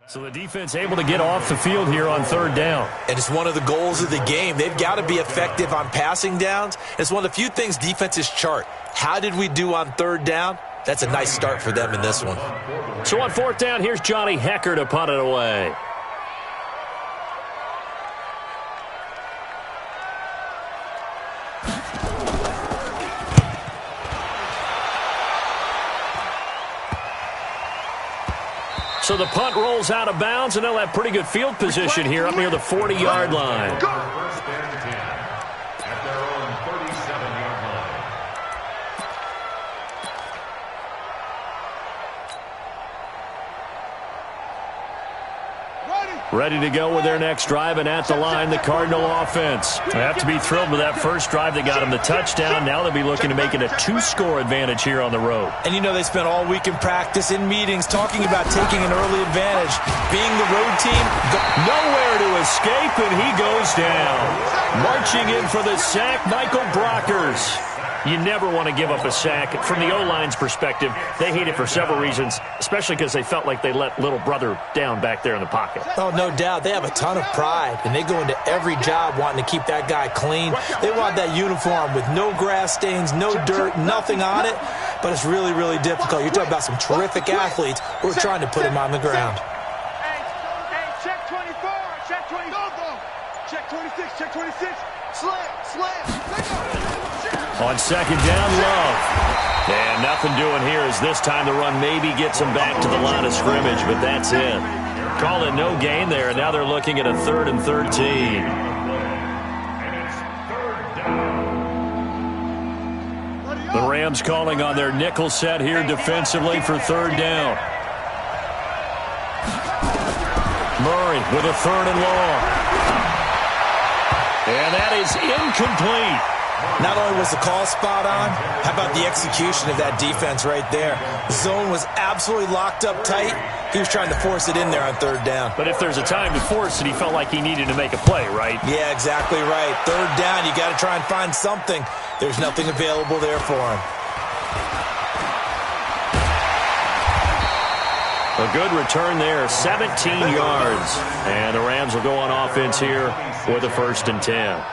So the defense able to get off the field here on third down. And it's one of the goals of the game. They've got to be effective on passing downs. It's one of the few things defenses chart. How did we do on third down? That's a nice start for them in this one. So on fourth down, here's Johnny Hecker to punt it away. So the punt rolls out of bounds, and they'll have pretty good field position here up near the 40-yard line. First and 10 at their own 37-yard line. Ready to go with their next drive, and at the line, the Cardinal offense. They have to be thrilled with that first drive that got them the touchdown. Now they'll be looking to make it a 2-score advantage here on the road. And you know they spent all week in practice, in meetings, talking about taking an early advantage. Being the road team, nowhere to escape, and he goes down. Marching in for the sack, Michael Brockers. You never want to give up a sack. From the O-line's perspective, they hate it for several reasons, especially because they felt like they let little brother down back there in the pocket. Oh, no doubt. They have a ton of pride, and they go into every job wanting to keep that guy clean. They want that uniform with no grass stains, no dirt, nothing on it, but it's really, really difficult. You're talking about some terrific athletes who are trying to put him on the ground. Hey, check 24, check 20, check 26, check 26, slam, on second down, Love. And nothing doing here as this time the run maybe gets them back to the line of scrimmage, but that's it. Call it no gain there, and now they're looking at a 3rd and 13. The Rams calling on their nickel set here defensively for third down. Murray with a 3rd and long. And that is incomplete. Not only was the call spot on, how about the execution of that defense right there? The zone was absolutely locked up tight. He was trying to force it in there on third down. But if there's a time to force it, he felt like he needed to make a play, right? Yeah, exactly right. Third down, you got to try and find something. There's nothing available there for him. A good return there, 17 yards. And the Rams will go on offense here with a 1st and 10.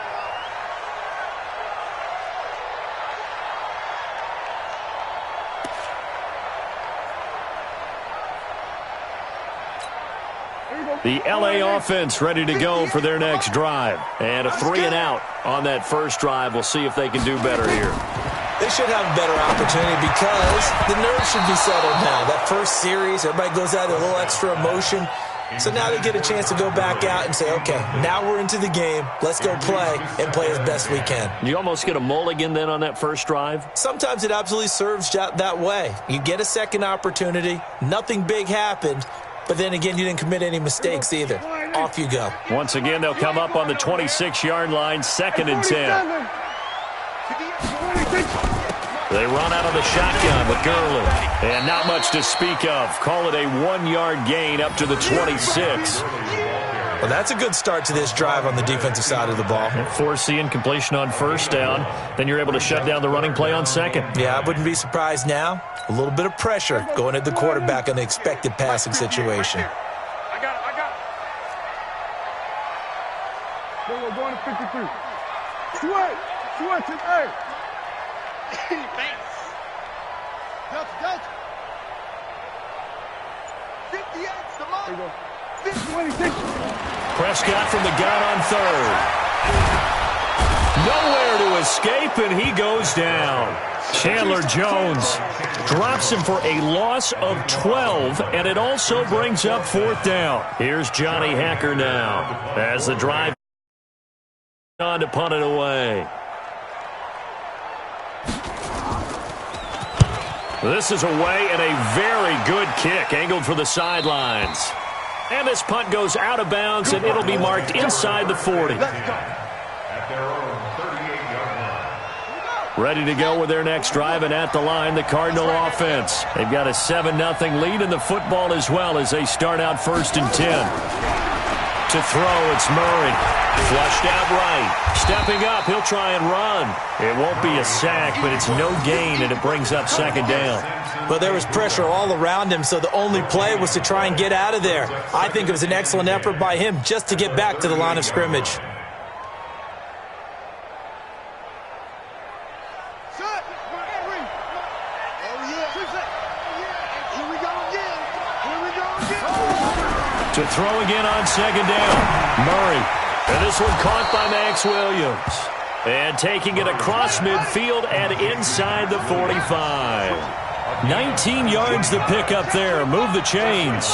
The LA offense ready to go for their next drive. And a 3 and out on that first drive. We'll see if they can do better here. They should have a better opportunity because the nerves should be settled now. That first series, everybody goes out with a little extra emotion. So now they get a chance to go back out and say, okay, now we're into the game. Let's go play and play as best we can. You almost get a mulligan then on that first drive? Sometimes it absolutely serves that way. You get a second opportunity. Nothing big happened. But then again, you didn't commit any mistakes either. Off you go. Once again, they'll come up on the 26-yard line, 2nd and 10. They run out of the shotgun with Gurley. And not much to speak of. Call it a 1-yard gain up to the 26. Well, that's a good start to this drive on the defensive side of the ball. Force the incompletion on first down. Then you're able to shut down the running play on second. Yeah, I wouldn't be surprised now. A little bit of pressure going at the quarterback on the expected passing situation. I got it. We're going to 53. Switch it, hey. Thanks. Delta. 58's the mark. There you go. 26. Prescott from the gun on 3rd. Nowhere to escape, and he goes down. Chandler Jones drops him for a loss of 12, and it also brings up 4th down. Here's Johnny Hecker now as the drive on to punt it away. This is away and a very good kick angled for the sidelines. And this punt goes out of bounds, and it'll be marked inside the 40. Ready to go with their next drive, and at the line, the Cardinal offense. They've got a 7-0 lead in the football as well as they start out 1st and 10. To throw, it's Murray. Flushed out right. Stepping up, he'll try and run. It won't be a sack, but it's no gain, and it brings up second down. But there was pressure all around him, so the only play was to try and get out of there. I think it was an excellent effort by him just to get back to the line of scrimmage. To throw again on second down. Murray. And this one caught by Max Williams. And taking it across midfield and inside the 45. 19 yards to pick up there. Move the chains.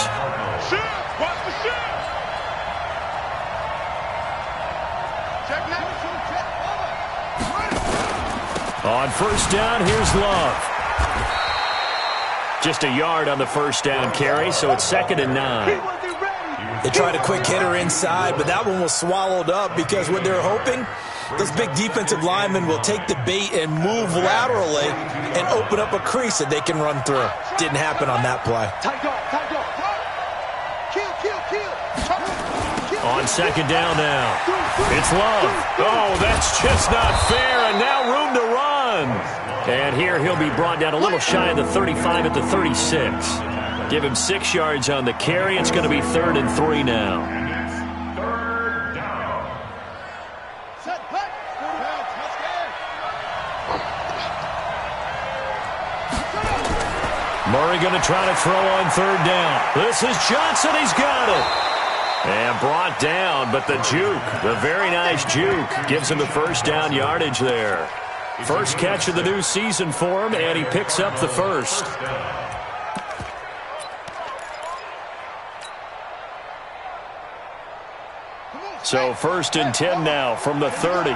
On first down, here's Love. Just a yard on the first down carry, so it's 2nd and 9. They tried a quick hitter inside, but that one was swallowed up because what they're hoping, those big defensive linemen will take the bait and move laterally and open up a crease that they can run through. Didn't happen on that play. On second down now. It's Love. Oh, that's just not fair, and now room to run. And here he'll be brought down a little shy of the 35 at the 36. Give him 6 yards on the carry. It's going to be 3rd and 3 now. Third down. Murray going to try to throw on 3rd down. This is Johnson. He's got it. And brought down, but the juke, the very nice juke, gives him the first down yardage there. First catch of the new season for him, and he picks up the first. So 1st and 10 now from the 30.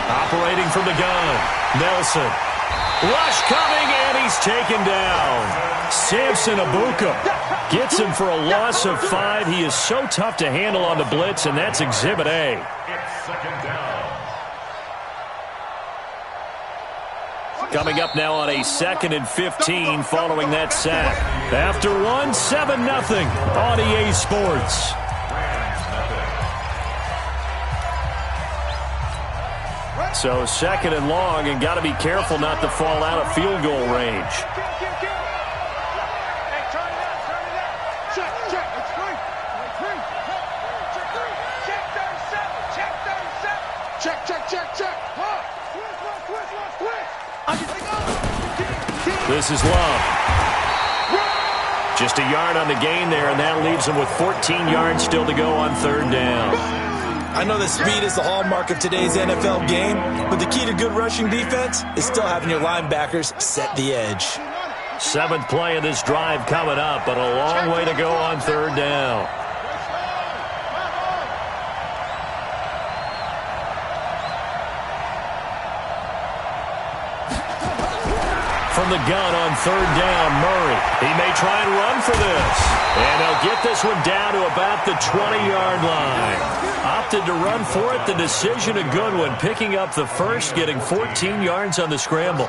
Operating from the gun, Nelson. Rush coming, and he's taken down. Samson Abuka gets him for a loss of 5. He is so tough to handle on the blitz, and that's Exhibit A. It's 2nd down. Coming up now on a 2nd and 15 following that sack. After one, 7-0 on EA Sports. So 2nd and long, and got to be careful not to fall out of field goal range. This is Love. Just a yard on the gain there, and that leaves him with 14 yards still to go on 3rd down. I know that speed is the hallmark of today's NFL game, but the key to good rushing defense is still having your linebackers set the edge. 7th play of this drive coming up, but a long way to go on 3rd down. From the gun on 3rd down, Murray. He may try and run for this. And he'll get this one down to about the 20-yard line. Opted to run for it. The decision a good one. Picking up the first, getting 14 yards on the scramble.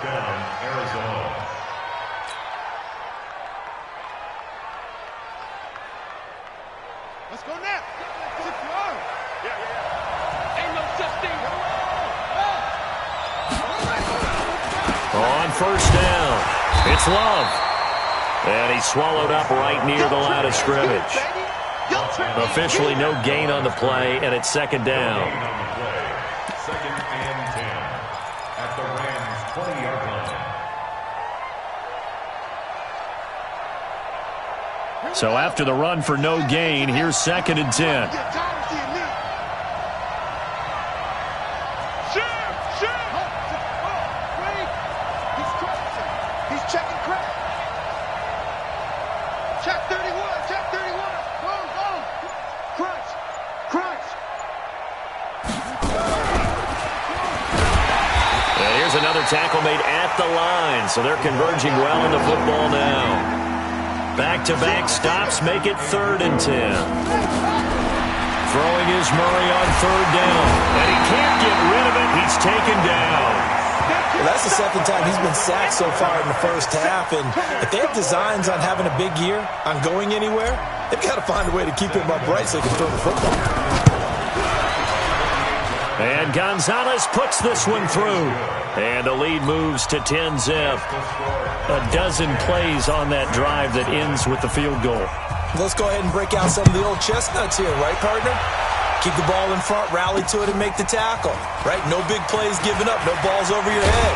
Let's go now. Ain't no such thing. On first down, it's Love. And he's swallowed up right near the line of scrimmage. Officially no gain on the play, and it's 2nd down. 2nd and 10 at the Rams' 20-yard line. So after the run for no gain, here's 2nd and 10. Tackle made at the line, so they're converging well on the football now. Back-to-back stops make it 3rd and 10. Throwing is Murray on 3rd down, and he can't get rid of it. He's taken down. Well, that's the second time he's been sacked so far in the first half, and if they have designs on having a big year, on going anywhere, they've got to find a way to keep him upright so he can throw the football. And Gonzalez puts this one through. And the lead moves to 10-zip. A dozen plays on that drive that ends with the field goal. Let's go ahead and break out some of the old chestnuts here, right, partner? Keep the ball in front, rally to it, and make the tackle, right? No big plays given up, no balls over your head.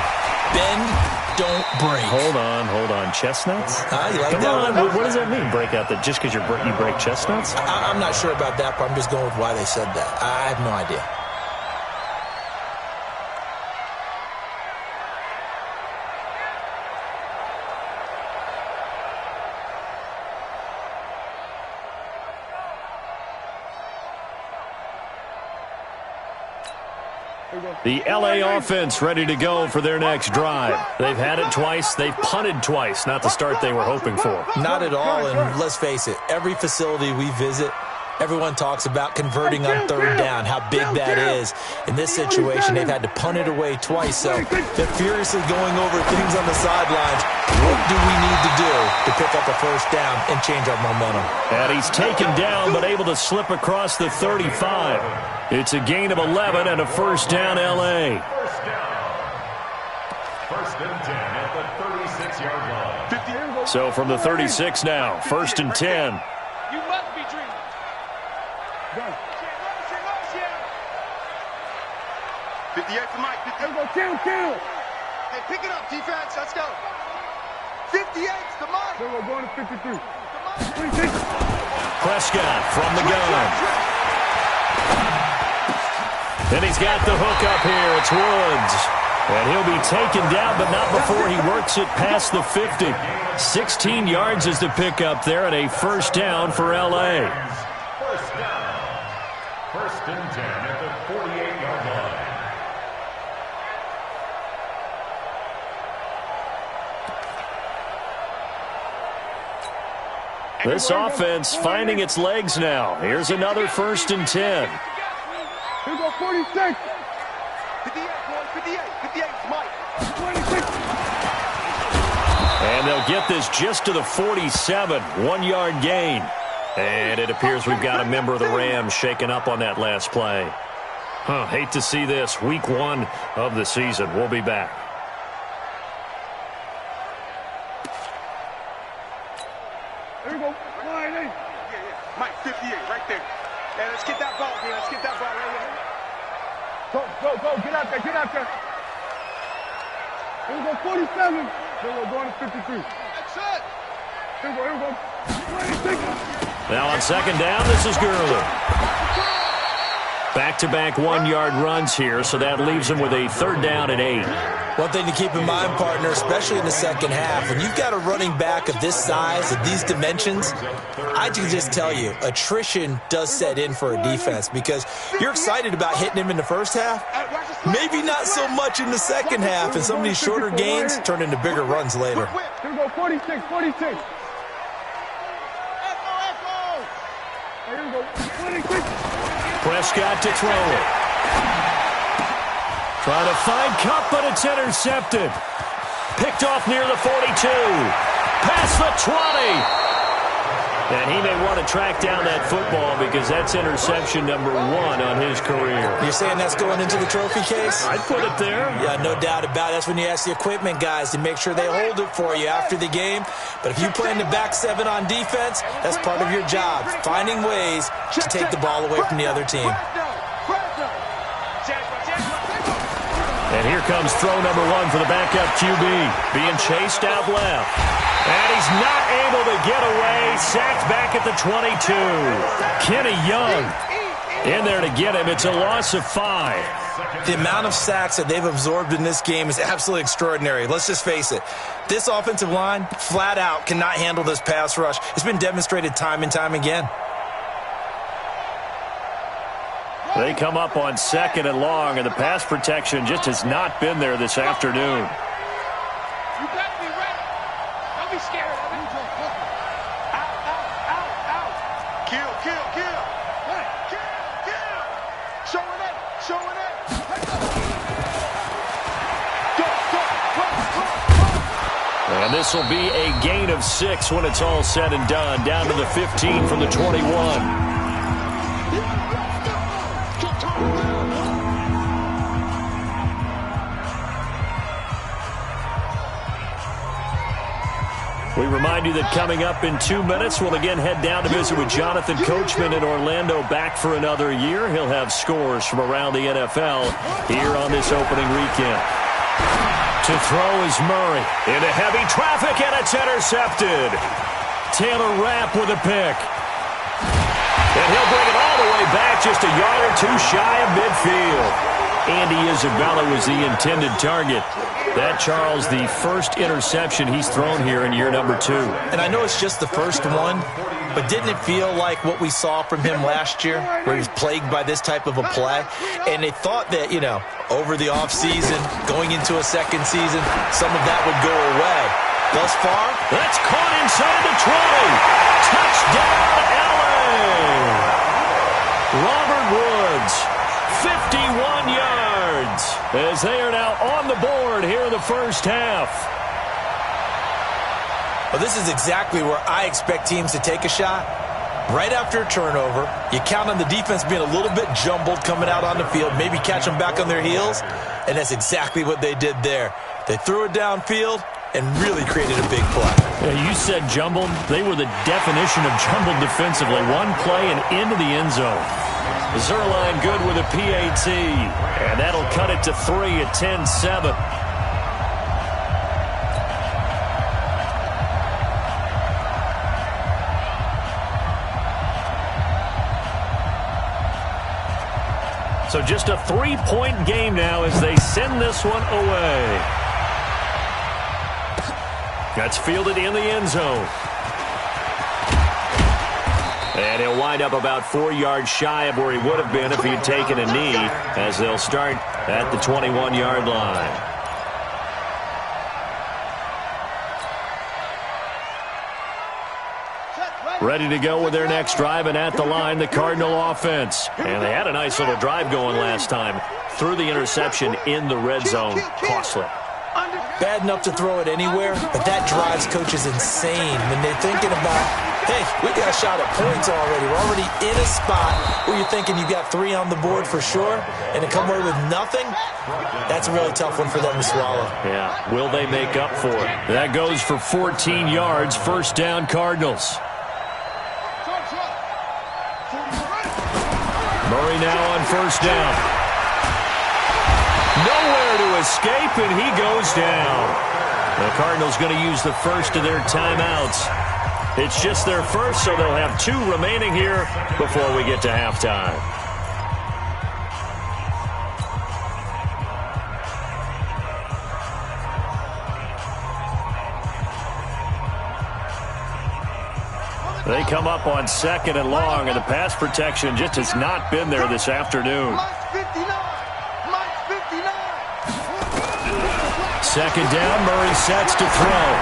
Bend, don't break. Hold on. Chestnuts? You like Come that on. one? What does that mean, break out? That just because you break chestnuts? I'm not sure about that, but I'm just going with why they said that. I have no idea. The LA offense ready to go for their next drive. They've had it twice. They've punted twice. Not the start they were hoping for. Not at all, and let's face it, every facility we visit, everyone talks about converting on third down, how big that is. In this situation, they've had to punt it away twice, so they're furiously going over things on the sidelines. What do we need to do to pick up a first down and change our momentum? And he's taken down but able to slip across the 35. It's a gain of 11 and a first down, L.A. First down. First and 10 at the 36-yard line. So from the 36 now, first and 10. You must be dreaming. Go. 58 to Mike. Let's go, kill. Hey, pick it up, defense. Let's go. 58 to Mike. We're going to 53. Prescott from the gun. And he's got the hook up here. It's Woods. And he'll be taken down, but not before he works it past the 50. 16 yards is the pickup there, and a first down for L.A. First down. First and 10 at the 48-yard line. This offense finding its legs now. Here's another first and 10. Here go 46. 58, boy. 58, Mike. 26. And they'll get this just to the 47. 1-yard gain. And it appears we've got a member of the Rams shaken up on that last play. Hate to see this. Week 1 of the season. We'll be back. Here we go. Line 8. Yeah. Mike, 58, right there. Yeah, let's get that ball, man. Let's get that ball right here. Go. Get out there. Here we go, 47. Here we go, going to 53. That's it. Here we go. 26. Now on second down, this is Gurley. Back-to-back 1-yard runs here, so that leaves him with a third down and 8. One thing to keep in mind, partner, especially in the second half, when you've got a running back of this size, of these dimensions, I can just tell you, attrition does set in for a defense because you're excited about hitting him in the first half, maybe not so much in the second half, and some of these shorter gains turn into bigger runs later. Here we go, 46. Here we go, 26. Prescott to throw it. Trying to find Cup, but it's intercepted. Picked off near the 42. Past the 20. And he may want to track down that football because that's interception number 1 on his career. You're saying that's going into the trophy case? I'd put it there. Yeah, no doubt about it. That's when you ask the equipment guys to make sure they hold it for you after the game. But if you play in the back 7 on defense, that's part of your job, finding ways to take the ball away from the other team. And here comes throw number 1 for the backup QB. Being chased out left. And he's not able to get away. Sacked back at the 22. Kenny Young in there to get him. It's a loss of 5. The amount of sacks that they've absorbed in this game is absolutely extraordinary. Let's just face it. This offensive line, flat out, cannot handle this pass rush. It's been demonstrated time and time again. They come up on second and long, and the pass protection just has not been there this afternoon. You better be ready. Don't be scared of it. Out. Kill. Showing it. Go. And this will be a gain of 6 when it's all said and done. Down to the 15 from the 21. We remind you that coming up in 2 minutes, we'll again head down to visit with Jonathan Coachman in Orlando, back for another year. He'll have scores from around the NFL here on this opening weekend. To throw is Murray. Into heavy traffic, and it's intercepted. Taylor Rapp with a pick. And he'll bring it all the way back, just a yard or two shy of midfield. Andy Isabella was the intended target. That, Charles, the first interception he's thrown here in year number 2. And I know it's just the first one, but didn't it feel like what we saw from him last year, where he was plagued by this type of a play? And they thought that, over the offseason, going into a second season, some of that would go away. Thus far, that's caught inside the 20. Touchdown, LA! Robert Woods, 51 yards, as they are now on the board here in the first half. Well, this is exactly where I expect teams to take a shot. Right after a turnover, you count on the defense being a little bit jumbled coming out on the field, maybe catch them back on their heels, and that's exactly what they did there. They threw it downfield and really created a big play. Yeah, you said jumbled. They were the definition of jumbled defensively. One play and into the end zone. Zerline good with a PAT, and that'll cut it to 3 at 10-7. So just a 3-point game now as they send this one away. That's fielded in the end zone. And he'll wind up about 4 yards shy of where he would have been if he had taken a knee, as they'll start at the 21-yard line. Ready to go with their next drive, and at the line, the Cardinal offense. And they had a nice little drive going last time. Threw the interception in the red zone. Costly. Bad enough to throw it anywhere, but that drives coaches insane when they're thinking about, hey, we got a shot at points already. We're already in a spot where you're thinking you got 3 on the board for sure, and to come away with nothing, that's a really tough one for them to swallow. Yeah, will they make up for it? That goes for 14 yards, first down Cardinals. Murray now on first down. Nowhere to escape, and he goes down. The Cardinals going to use the first of their timeouts. It's just their first, so they'll have 2 remaining here before we get to halftime. They come up on 2nd and long, and the pass protection just has not been there this afternoon. Second down, Murray sets to throw.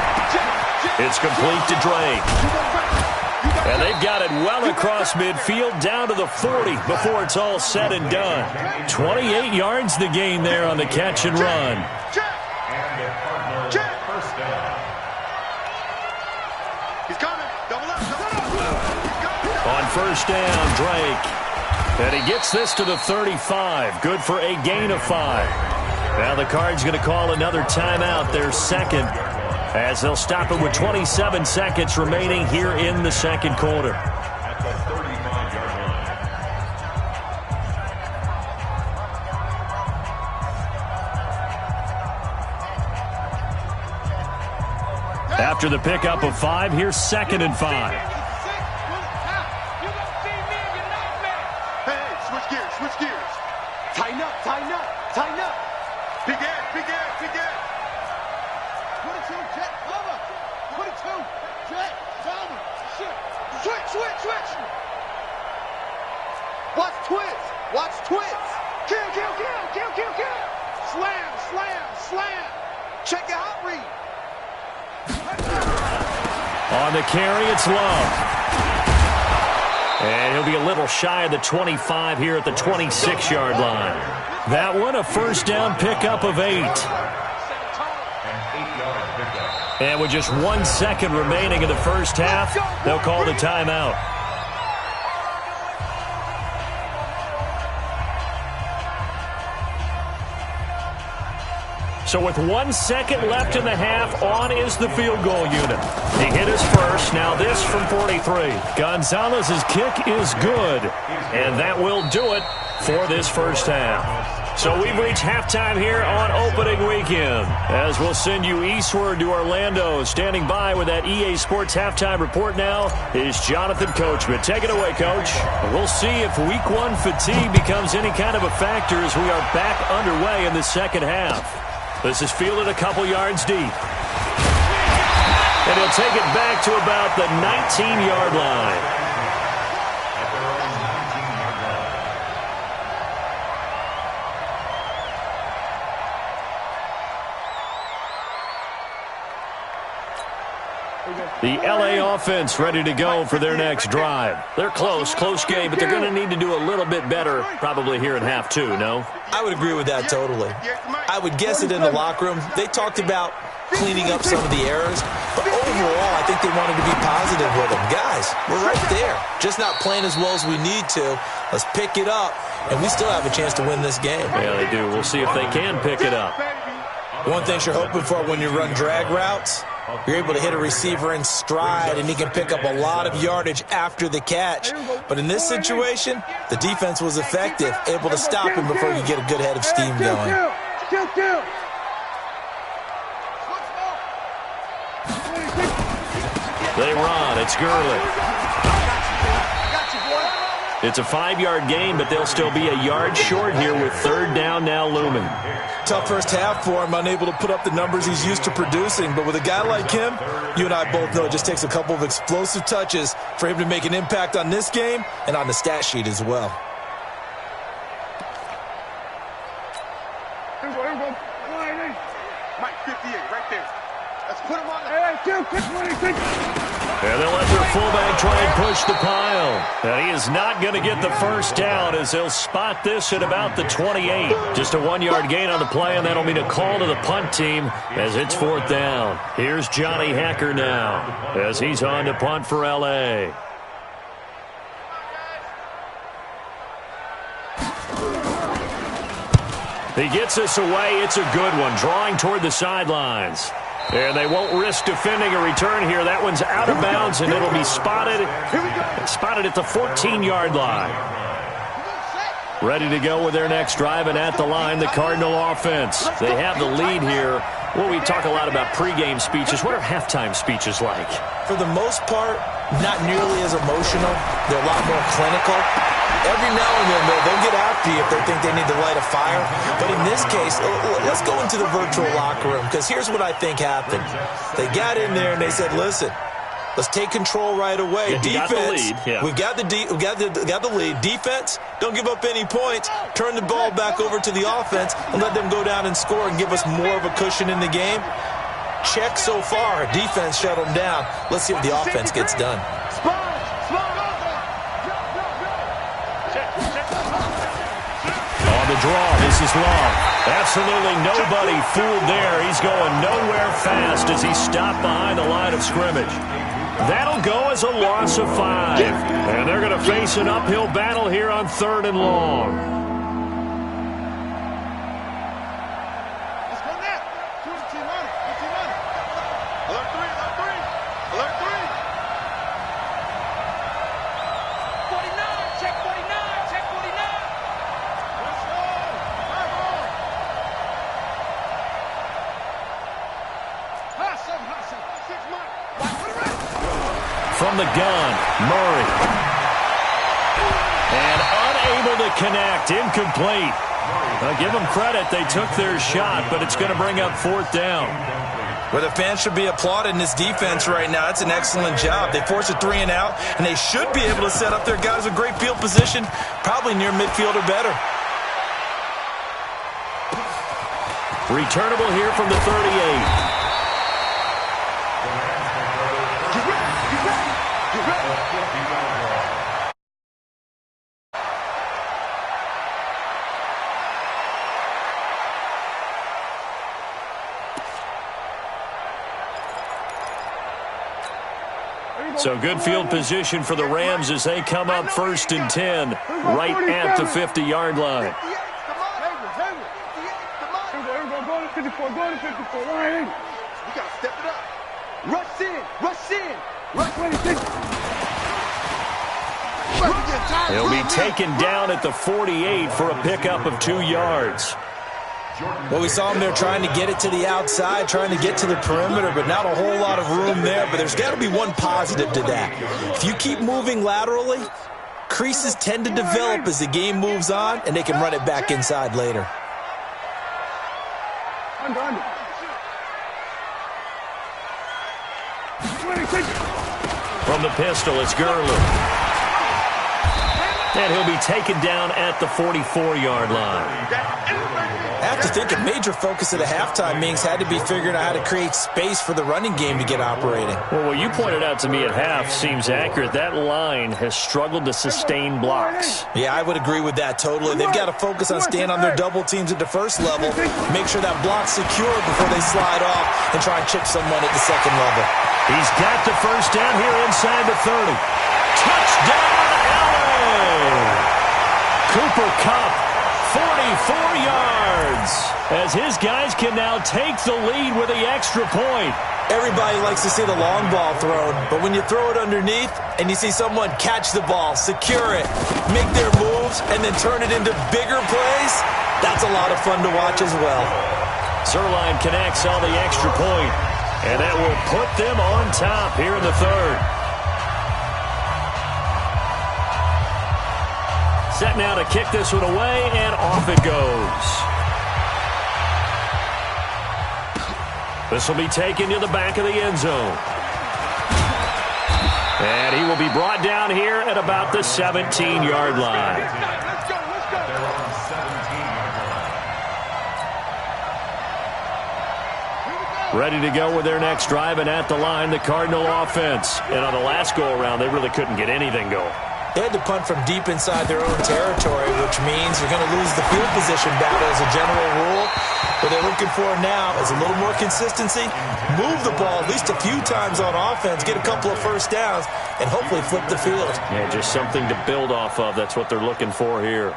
It's complete to Drake. And they've got it well across midfield, down to the 40 before it's all said and done. 28 yards the gain there on the catch and run. On first down, Drake. And he gets this to the 35. Good for a gain of 5. Now the Cards going to call another timeout, their second, as they'll stop it with 27 seconds remaining here in the second quarter. After the pickup of 5, here's 2nd and 5. Tighten up. Big air. 22, jet, cover. 22, jet, cover. Switch. Watch twist. Kill. Slam. Check your hot read. On the carry, it's Love. And he'll be a little shy of the 25 here at the 26-yard line. That one, a first down pickup of 8. And with just 1 second remaining in the first half, they'll call the timeout. So with 1 second left in the half, on is the field goal unit. He hit his first. Now this from 43. Gonzalez's kick is good. And that will do it for this first half. So we've reached halftime here on opening weekend, as we'll send you eastward to Orlando. Standing by with that EA Sports halftime report now is Jonathan Coachman. Take it away, Coach. We'll see if week one fatigue becomes any kind of a factor as we are back underway in the second half. This is fielded a couple yards deep. And he'll take it back to about the 19-yard line. The LA offense ready to go for their next drive. They're close game, but they're going to need to do a little bit better probably here in half two, no? I would agree with that totally. I would guess it in the locker room. They talked about cleaning up some of the errors, but overall, I think they wanted to be positive with them. Guys, we're right there. Just not playing as well as we need to. Let's pick it up, and we still have a chance to win this game. Yeah, they do. We'll see if they can pick it up. One thing you're hoping for when you run drag routes, you're able to hit a receiver in stride, and he can pick up a lot of yardage after the catch. But in this situation, the defense was effective, able to stop him before you get a good head of steam going. They run. It's Gurley. It's a 5-yard gain, but they'll still be a yard short here with third down now looming. Tough first half for him, unable to put up the numbers he's used to producing. But with a guy like him, you and I both know it just takes a couple of explosive touches for him to make an impact on this game and on the stat sheet as well. Here we go. Mike, 58, right there. Let's put him on the... And they'll let their fullback try and push the pile. And he is not going to get the first down as they'll spot this at about the 28. Just a 1-yard gain on the play, and that'll mean a call to the punt team as it's fourth down. Here's Johnny Hacker now as he's on to punt for L.A. He gets this away. It's a good one, drawing toward the sidelines. And they won't risk defending a return here. That one's out of bounds, and it'll be spotted at the 14-yard line. Ready to go with their next drive, and at the line, the Cardinal offense. They have the lead here. Well, we talk a lot about pregame speeches. What are halftime speeches like? For the most part, not nearly as emotional. They're a lot more clinical. Every now and then, they'll get after you if they think they need to light a fire. But in this case, let's go into the virtual locker room, because here's what I think happened. They got in there and they said, listen, let's take control right away. Defense, we've got the lead. Defense, don't give up any points. Turn the ball back over to the offense and let them go down and score and give us more of a cushion in the game. Check so far. Defense shut them down. Let's see if the offense gets done. The draw, this is long. Absolutely nobody fooled there. He's going nowhere fast as he stopped behind the line of scrimmage. That'll go as a loss of 5. And they're going to face an uphill battle here on 3rd and long. Let's go now. 2-2 on it. Alert 3. Alert 3. 49. Check 49. Check 49. From the gun, Murray. And unable to connect, incomplete. Now give them credit, they took their shot, but it's going to bring up 4th down. Where the fans should be applauding this defense right now. It's an excellent job. They force a 3-and-out, and they should be able to set up their guys with great field position, probably near midfield or better. Returnable here from the 38. So good field position for the Rams as they come up 1st and 10 right at the 50-yard line. Go to 54. Go to 54. Line. We got to step it up. Rush in. Rush in. Rush 26. He'll be taken down at the 48 for a pickup of 2 yards. Well, we saw him there trying to get it to the outside, trying to get to the perimeter, but not a whole lot of room there. But there's got to be one positive to that. If you keep moving laterally, creases tend to develop as the game moves on, and they can run it back inside later. Under. From the pistol, it's Gurley. And he'll be taken down at the 44-yard line. I have to think a major focus of the halftime meetings had to be figuring out how to create space for the running game to get operating. Well, what you pointed out to me at half seems accurate. That line has struggled to sustain blocks. Yeah, I would agree with that totally. They've got to focus on staying on their double teams at the first level, make sure that block's secure before they slide off and try and chip someone at the second level. He's got the first down here inside the 30. Touchdown, LA! Cooper Kupp, 44 yards, as his guys can now take the lead with the extra point. Everybody likes to see the long ball thrown, but when you throw it underneath and you see someone catch the ball, secure it, make their moves, and then turn it into bigger plays, that's a lot of fun to watch as well. Zerline connects on the extra point, and that will put them on top here in the third. Set now to kick this one away, and off it goes. This will be taken to the back of the end zone. And he will be brought down here at about the 17-yard line. Ready to go with their next drive, and at the line, the Cardinal offense. And on the last go-around, they really couldn't get anything going. They had to punt from deep inside their own territory, which means you're going to lose the field position battle as a general rule. What they're looking for now is a little more consistency, move the ball at least a few times on offense, get a couple of first downs, and hopefully flip the field. Yeah, just something to build off of. That's what they're looking for here.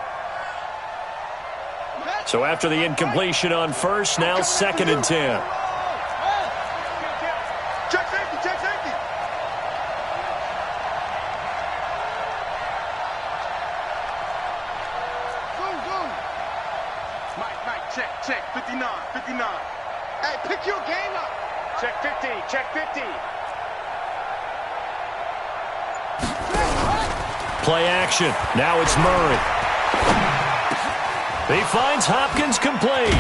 So after the incompletion on first, now 2nd and 10. Check, 59. Hey, pick your game up. Check 50, check 50. Play action. Now it's Murray. He finds Hopkins complete.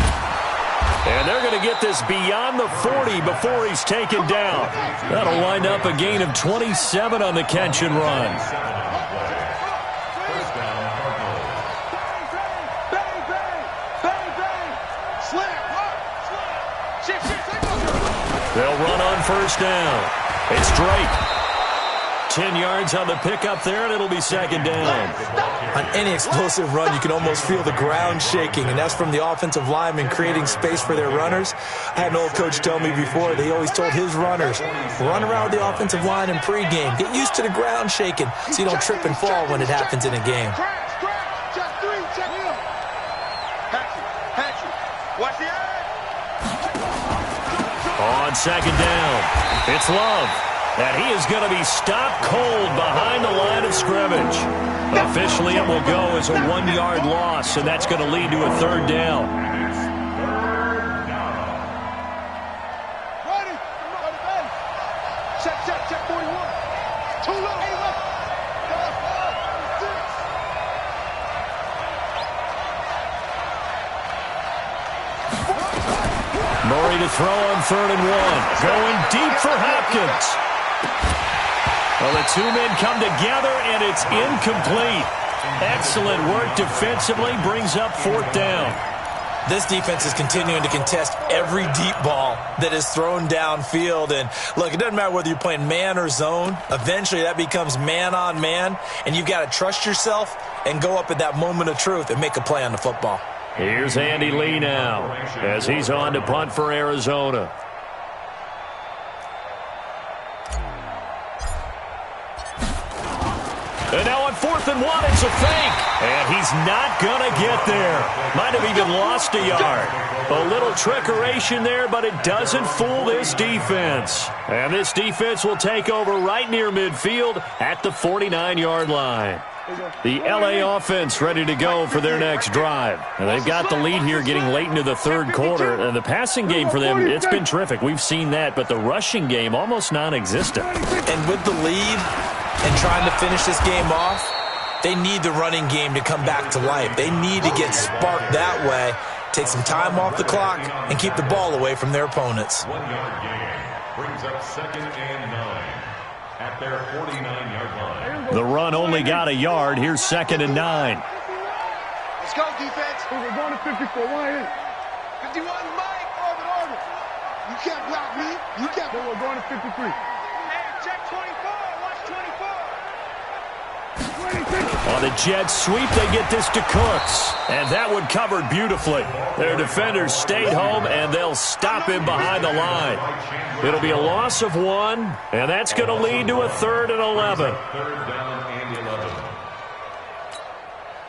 And they're going to get this beyond the 40 before he's taken down. That'll wind up a gain of 27 on the catch and run. They'll run on first down. It's Drake. 10 yards on the pickup there, and it'll be 2nd down. On any explosive run, you can almost feel the ground shaking, and that's from the offensive linemen creating space for their runners. I had an old coach tell me before, they always told his runners, run around the offensive line in pregame. Get used to the ground shaking so you don't trip and fall when it happens in a game. Watch the eye. On 2nd down, it's Love. And he is going to be stopped cold behind the line of scrimmage. Officially, it will go as a 1-yard loss, and that's going to lead to a 3rd down. Ready. Check 41. Too low. Murray to throw on 3rd and 1. Going deep for Hopkins. Well, the two men come together, and it's incomplete. Excellent work defensively, brings up 4th down. This defense is continuing to contest every deep ball that is thrown downfield. And, look, it doesn't matter whether you're playing man or zone. Eventually, that becomes man-on-man, and you've got to trust yourself and go up at that moment of truth and make a play on the football. Here's Andy Lee now as he's on to punt for Arizona. 4th and 1. It's a fake. And he's not going to get there. Might have even lost a yard. A little trickeration there, but it doesn't fool this defense. And this defense will take over right near midfield at the 49-yard line. The LA offense ready to go for their next drive. And they've got the lead here getting late into the third quarter. And the passing game for them, it's been terrific. We've seen that, but the rushing game almost non-existent. And with the lead and trying to finish this game off, they need the running game to come back to life. They need to get sparked that way, take some time off the clock, and keep the ball away from their opponents. 1-yard gain brings up 2nd and 9 at their 49-yard line. The run only got a yard. Here's 2nd and 9. Let's go, defense. We're going to 54. 51, Mike. Orbit. You can't block me. You can't. We're going to 53. Hey, check 24. Watch 24. On the jet sweep, they get this to Cooks. And that one covered beautifully. Their defenders stayed home, and they'll stop him behind the line. It'll be a loss of 1, and that's going to lead to a 3rd and 11. 3rd down and 11.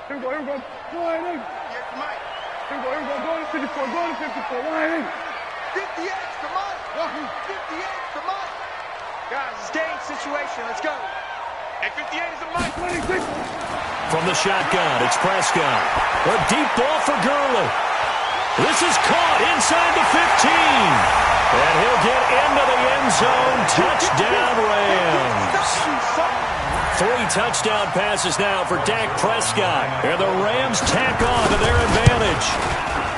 Here we go. Flying in. Yes, Mike. Here we go. Going to 54. Going to 54. Flying in. 58 to Mike. 58 to Mike. Guys, it's game situation. Let's go. At 58 is a Mike. 26. From the shotgun, it's Prescott. A deep ball for Gurley. This is caught inside the 15. And he'll get into the end zone. Touchdown, Rams. 3 touchdown passes now for Dak Prescott. And the Rams tack on to their advantage.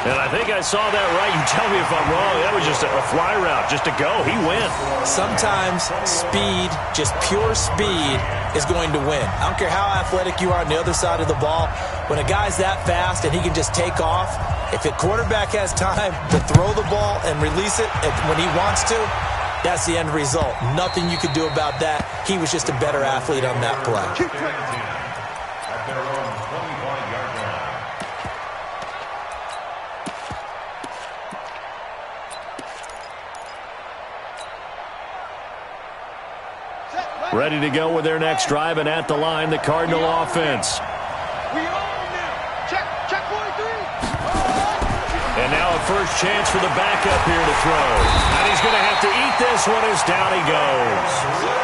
And I think I saw that right. You tell me if I'm wrong. That was just a fly route, just to go. He went. Sometimes speed, just pure speed, is going to win. I don't care how athletic you are on the other side of the ball. When a guy's that fast and he can just take off, if a quarterback has time to throw the ball and release it when he wants to, that's the end result. Nothing you could do about that. He was just a better athlete on that play. At their own 25-yard line. Ready to go with their next drive, and at the line, the Cardinal offense. We own them. Check 43. And now a first chance for the backup here to throw. And he's going to have to eat this one as down he goes.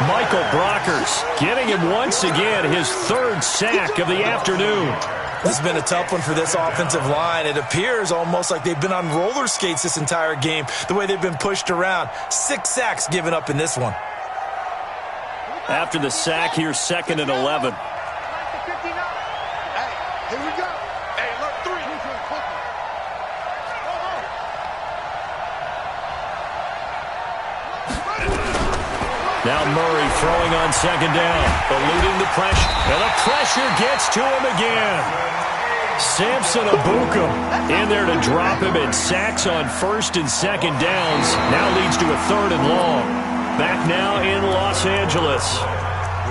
Michael Brockers getting him once again his 3rd sack of the afternoon. This has been a tough one for this offensive line. It appears almost like they've been on roller skates this entire game, the way they've been pushed around. 6 sacks given up in this one. After the sack, here's 2nd and 11. 59. Hey, here we go. Hey, look, 3. Now Murray throwing on 2nd down, eluding the pressure, and the pressure gets to him again. Samson Abukum in there to drop him, and sacks on 1st and 2nd downs now leads to a 3rd and long. Back now in Los Angeles.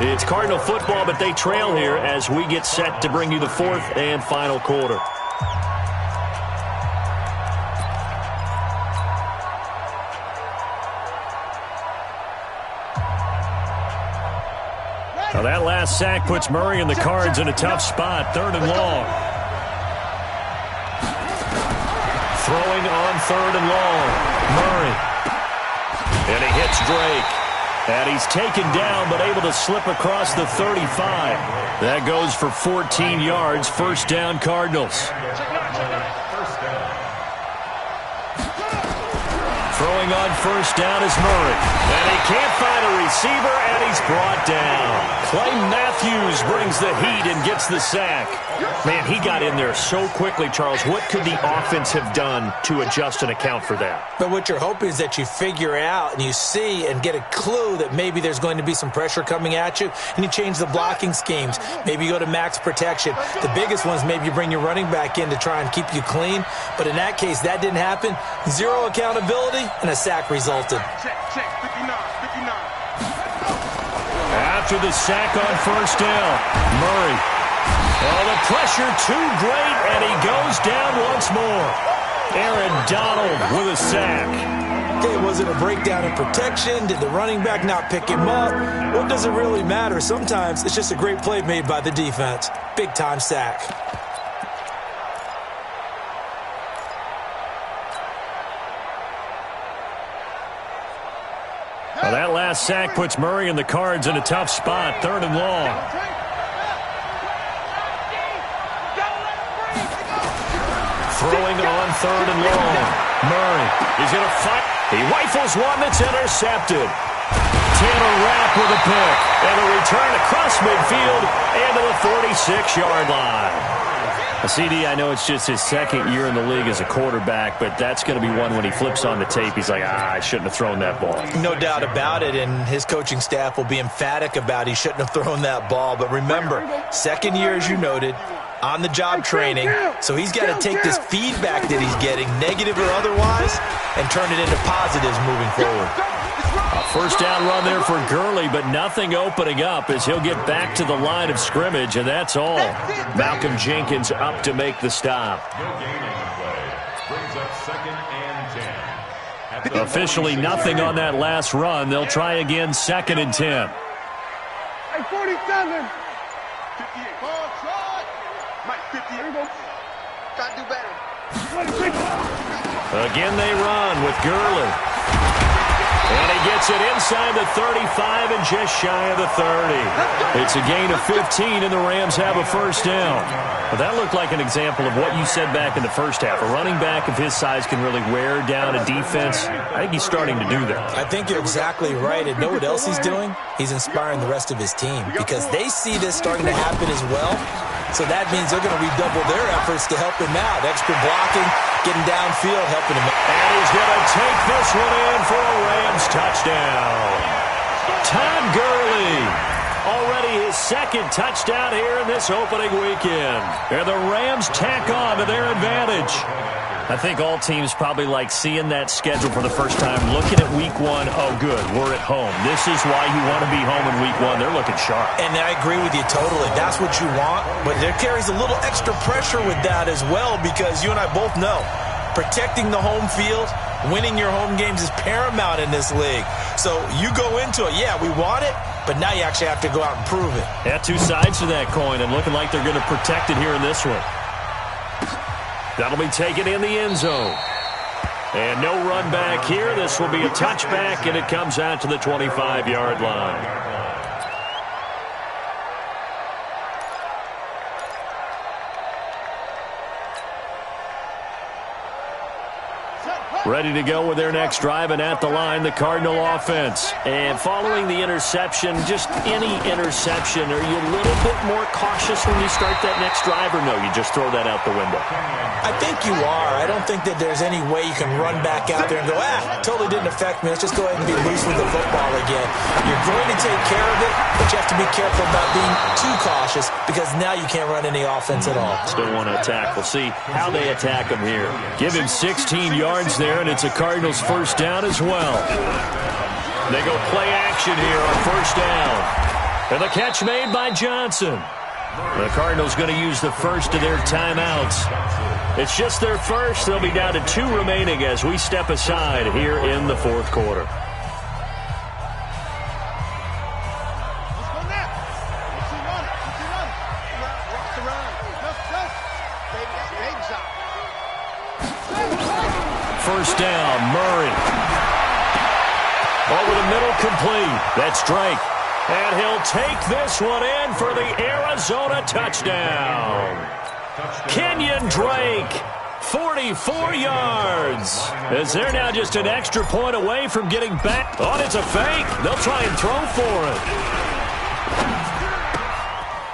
It's Cardinal football, but they trail here as we get set to bring you the 4th and final quarter. Now that last sack puts Murray and the Cards in a tough spot, 3rd and long. Throwing on 3rd and long. Murray. And he hits Drake. And he's taken down, but able to slip across the 35. That goes for 14 yards. 1st down, Cardinals. Throwing on 1st down is Murray. And he can't find a receiver, and he's brought down. Clay Matthews brings the heat and gets the sack. Man, he got in there so quickly, Charles. What could the offense have done to adjust and account for that? But what you're hoping is that you figure out and you see and get a clue that maybe there's going to be some pressure coming at you, and you change the blocking schemes. Maybe you go to max protection. The biggest one is maybe you bring your running back in to try and keep you clean. But in that case, that didn't happen. 0 accountability, and a sack resulted. Check, 59. After the sack on 1st down, Murray. Oh, the pressure too great, and he goes down once more. Aaron Donald with a sack. Okay, was it a breakdown in protection? Did the running back not pick him up? What does it really matter? Sometimes it's just a great play made by the defense. Big-time sack. Well, that last sack puts Murray and the Cards in a tough spot, 3rd and long. Throwing on 3rd and long. Murray, he's going to fight. He rifles one that's intercepted. Taylor Rapp with a pick. And a return across midfield and to the 46-yard line. CD, I know it's just his 2nd year in the league as a quarterback, but that's going to be one when he flips on the tape, he's like, I shouldn't have thrown that ball. No doubt about it, and his coaching staff will be emphatic about he shouldn't have thrown that ball. But remember, 2nd year, as you noted, on-the-job training, so he's got to take this feedback that he's getting, negative or otherwise, and turn it into positives moving forward. A first down run there for Gurley, but nothing opening up as he'll get back to the line of scrimmage, and that's all. Malcolm Jenkins up to make the stop. No gain on the play. Brings up 2nd and 10. Officially nothing on that last run. They'll try again 2nd and 10. Hey, 47. 58. Ball try. Mike, 50. Here we go. Gotta do better. Again they run with Gurley. And he gets it inside the 35 and just shy of the 30. It's a gain of 15, and the Rams have a first down. But that looked like an example of what you said back in the first half. A running back of his size can really wear down a defense. I think he's starting to do that. I think you're exactly right. And know what else he's doing? He's inspiring the rest of his team because they see this starting to happen as well. So that means they're going to redouble their efforts to help him out. Extra blocking, getting downfield, helping him out. And he's going to take this one in for a Rams touchdown. Todd Gurley, already his 2nd touchdown here in this opening weekend. And the Rams tack on to their advantage. I think all teams probably like seeing that schedule for the first time, looking at week 1. Oh, good, we're at home. This is why you want to be home in week 1. They're looking sharp. And I agree with you totally. That's what you want. But there carries a little extra pressure with that as well because you and I both know protecting the home field, winning your home games is paramount in this league. So you go into it, yeah, we want it, but now you actually have to go out and prove it. Yeah, 2 sides to that coin, and looking like they're going to protect it here in this one. That'll be taken in the end zone. And no run back here. This will be a touchback, and it comes out to the 25-yard line. Ready to go with their next drive, and at the line, the Cardinal offense. And following the interception, just any interception, are you a little bit more cautious when you start that next drive, or no, you just throw that out the window? I think you are. I don't think that there's any way you can run back out there and go, totally didn't affect me. Let's just go ahead and be loose with the football again. You're going to take care of it, but you have to be careful about being too cautious because now you can't run any offense at all. Still want to attack. We'll see how they attack him here. Give him 16 yards there, and it's a Cardinals first down as well. They go play action here on first down. And the catch made by Johnson. The Cardinals going to use the first of their timeouts. It's just their first. They'll be down to 2 remaining as we step aside here in the 4th quarter. First down, Murray. Over the middle, complete. That's Drake. And he'll take this one in for the Arizona touchdown. Kenyon Drake, 44 yards. As they're now just an extra point away from getting back. Oh, it's a fake. They'll try and throw for it.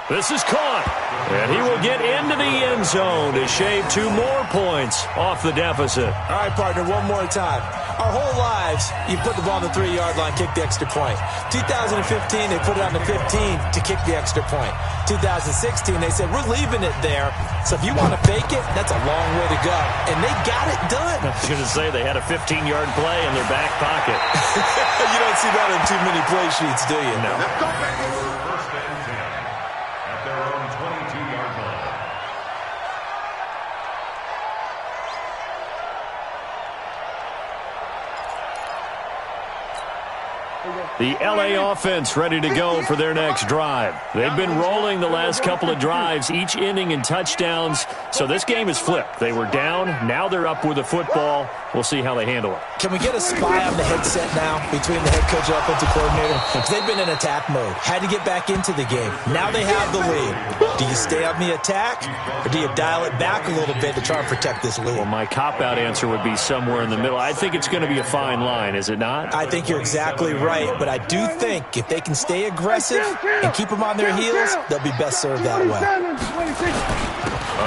This is caught. And he will get into the end zone to shave 2 more points off the deficit. All right, partner, one more time. Our whole lives, you put the ball on the 3-yard line, kick the extra point. 2015, they put it on the 15 to kick the extra point. 2016, they said, we're leaving it there. So if you want to fake it, that's a long way to go. And they got it done. I was going to say they had a 15-yard play in their back pocket. You don't see that on too many play sheets, do you? No. First and 10 at their own 22-yard line. The LA offense ready to go for their next drive. They've been rolling the last couple of drives, each ending in touchdowns. So this game is flipped. They were down. Now they're up with the football. We'll see how they handle it. Can we get a spy on the headset now between the head coach and offensive coordinator? Because they've been in attack mode. Had to get back into the game. Now they have the lead. Do you stay on the attack, or do you dial it back a little bit to try and protect this lead? Well, my cop-out answer would be somewhere in the middle. I think it's going to be a fine line, is it not? I think you're exactly right, but I do think if they can stay aggressive and keep them on their heels, they'll be best served that way.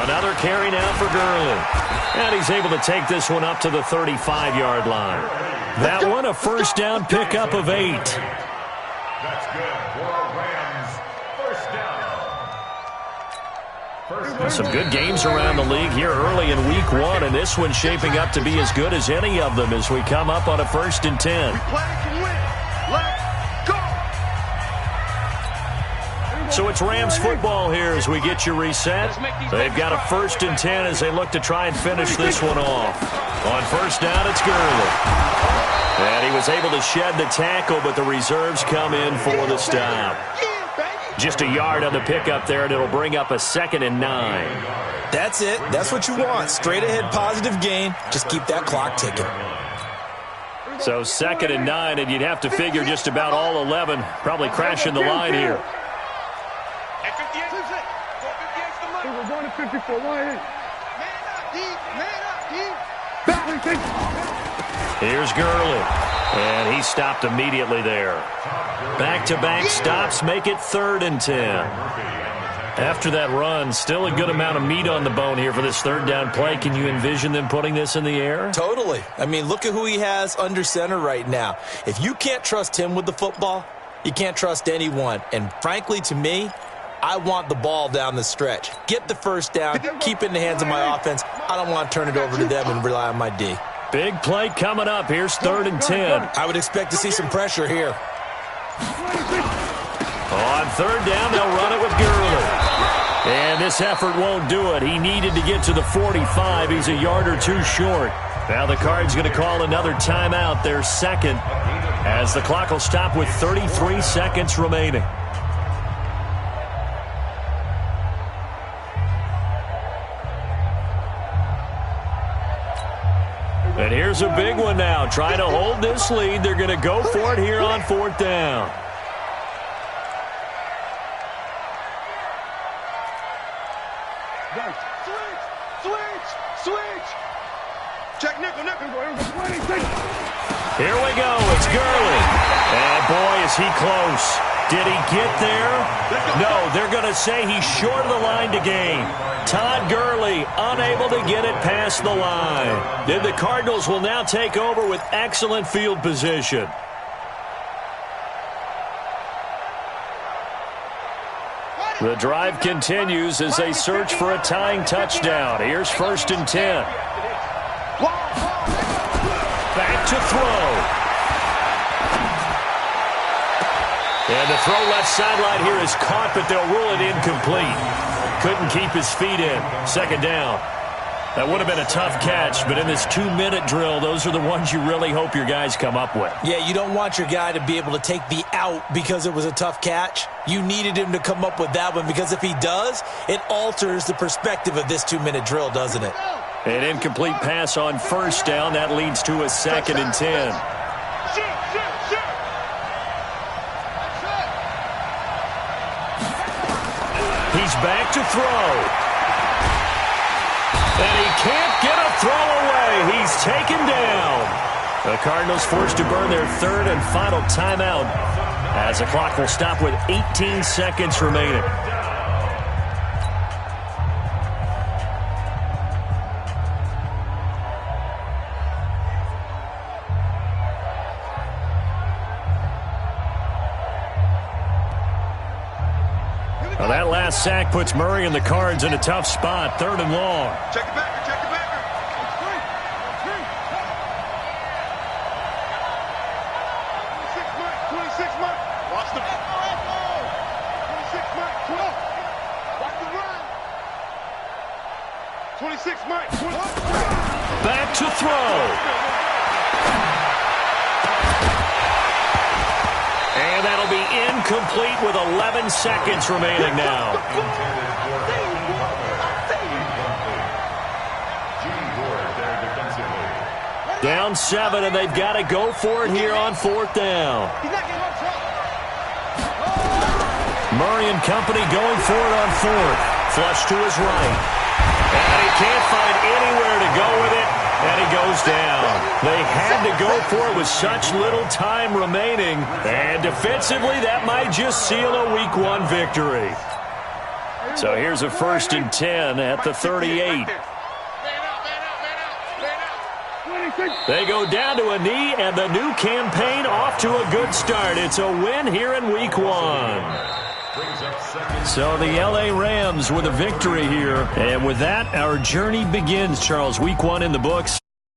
Another carry now for Gurley. And he's able to take this one up to the 35-yard line. That one a first down pickup of 8. That's good for Rams. First down. Some good games around the league here early in week 1, and this one's shaping up to be as good as any of them as we come up on a 1st and 10. So it's Rams football here as we get you reset. They've got a 1st and 10 as they look to try and finish this one off. On first down, it's Gurley. And he was able to shed the tackle, but the reserves come in for the stop. Just a yard on the pickup there, and it'll bring up a 2nd and 9. That's it. That's what you want. Straight ahead positive gain. Just keep that clock ticking. So 2nd and 9, and you'd have to figure just about all 11 probably crashing the line here. We're going to 54. Here's Gurley, and he stopped immediately there. Back-to-back stops make it 3rd and 10. After that run, still a good amount of meat on the bone here for this 3rd down play. Can you envision them putting this in the air? Totally. I mean, look at who he has under center right now. If you can't trust him with the football, you can't trust anyone. And frankly, to me, I want the ball down the stretch. Get the first down, keep it in the hands of my offense. I don't want to turn it over to them and rely on my D. Big play coming up. Here's 3rd and 10. I would expect to see some pressure here. On 3rd down, they'll run it with Gurley. And this effort won't do it. He needed to get to the 45. He's a yard or two short. Now the Cards going to call another timeout, their 2nd, as the clock will stop with 33 seconds remaining. And here's a big one now. Trying to hold this lead. They're going to go for it here on 4th down. Switch. Check nickel. Here we go. It's Gurley. And boy, is he close. Did he get there? No, they're going to say he's short of the line to gain. Todd Gurley unable to get it past the line. Then the Cardinals will now take over with excellent field position. The drive continues as they search for a tying touchdown. Here's 1st and 10. Back to throw. And the throw left sideline here is caught, but they'll rule it incomplete. Couldn't keep his feet in. 2nd down. That would have been a tough catch, but in this 2-minute drill, those are the ones you really hope your guys come up with. Yeah, you don't want your guy to be able to take the out because it was a tough catch. You needed him to come up with that one, because if he does, it alters the perspective of this 2-minute drill, doesn't it? An incomplete pass on 1st down. That leads to a 2nd and 10. He's back to throw. And he can't get a throw away. He's taken down. The Cardinals forced to burn their 3rd and final timeout as the clock will stop with 18 seconds remaining. Well, that last sack puts Murray and the Cards in a tough spot, 3rd and long. Check the backer. 26 Mike. Watch the 26 Mike. 12. Watch the run. 26 Mike. 12. Back to throw. And that'll be incomplete with 11 seconds remaining now. Down 7, and they've got to go for it here on 4th down. Murray and company going for it on 4th. Flush to his right. And he can't find anywhere to go with it, and he goes down. They had to go for it with such little time remaining, and defensively, that might just seal a Week 1 victory. So here's a 1st and 10 at the 38. They go down to a knee, and the new campaign off to a good start. It's a win here in Week 1. So the L.A. Rams with a victory here. And with that, our journey begins, Charles. Week 1 in the books.